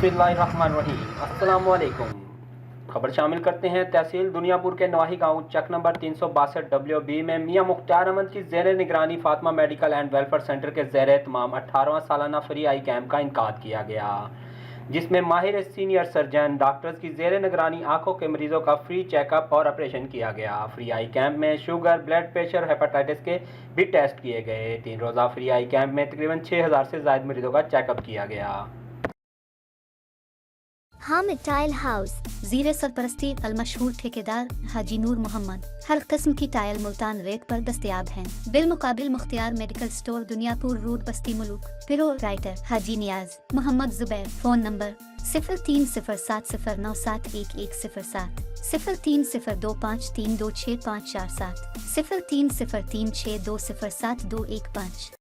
बिस्मिल्लाहिर्रहमानिर्रहीम। अस्सलाम वालेकुम। खबर शामिल करते हैं तहसील दुनियापुर के नवाही गांव चक नंबर 362 WB में मियां मुख्तार अहमद की ज़ेर निगरानी Fatima medical and welfare centre के ज़ेर एहतमाम 18वां सालाना फ्री आई कैंप का इनकाद किया गया, जिसमें माहिर सीनियर सर्जन डॉक्टर्स की ज़ेर निगरानी आंखों के मरीजों का फ्री चेकअप और ऑपरेशन किया गया। फ्री आई कैंप में शुगर, ब्लड प्रेशर, हेपेटाइटिस के भी टेस्ट किए गए। 3 रोज़ा फ्री आई कैंप में तकरीबन 6000 से ज़ायद मरीजों का चेकअप किया गया। हामिद टाइल हाउस ज़ीरे सरपरस्ती अलमशहूर ठेकेदार हाजी नूर मोहम्मद हर किस्म की टाइल मुल्तान रेट पर दस्तयाब हैं। बिलमुकाबिल मुख्तियार medical store Duniyapur road Basti Muluk. Proprietor Haji Niaz Mohammad Zubair. Phone number 030709711107 0302532647 030362072115।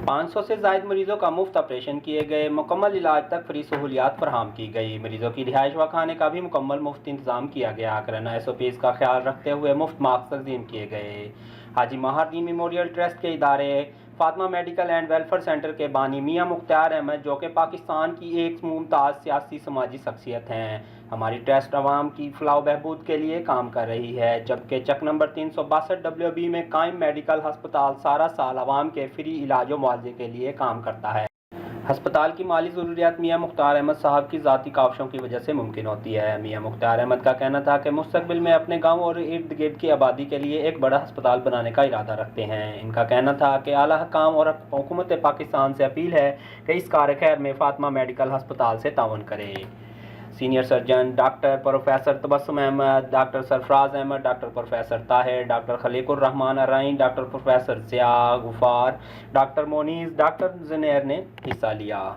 500 से ज़ायद मरीजों का मुफ्त ऑपरेशन किए गए। मुकम्मल इलाज तक फ्री सहूलियात फराहम की गई। मरीजों की रिहाइश व खाने का भी मुकम्मल मुफ्त इंतज़ाम किया गया। कोरोना SOPs का ख्याल रखते हुए मुफ्त मास्क तक़सीम किए गए। हाजी महारदीन मेमोरियल ट्रस्ट के इदारे Fatima medical and welfare centre के बानी मियां मुख्तार अहमद, जो कि पाकिस्तान की एक मुमताज़ सियासी समाजी शख्सियत हैं, हमारी ट्रस्ट अवाम की फलाह बहबूद के लिए काम कर रही है। जबकि चक नंबर 362 WB में कायम मेडिकल हस्पताल सारा साल अवाम के फ्री इलाज व मुआवजे के लिए काम करता है। हस्पताल की माली ज़रूरियात मियां मुख्तार अहमद साहब की ज़ाती काविशों की वजह से मुमकिन होती है। मियां मुख्तार अहमद का कहना था कि मुस्तकबिल में अपने गांव और इर्द गिर्द की आबादी के लिए एक बड़ा हस्पताल बनाने का इरादा रखते हैं। इनका कहना था कि आला हुकाम और हुकूमत पाकिस्तान से अपील है कि इस कार खैर में फातिमा मेडिकल हस्पताल से तावन करे। Senior surgeon doctor professor Tabassum Ahmed, doctor Sarfaraz Ahmed, doctor professor Tahir, doctor Khaliqur Rehman Arain, doctor professor Zia Ghaffar, doctor Moonis, doctor Junair ने हिस्सा लिया।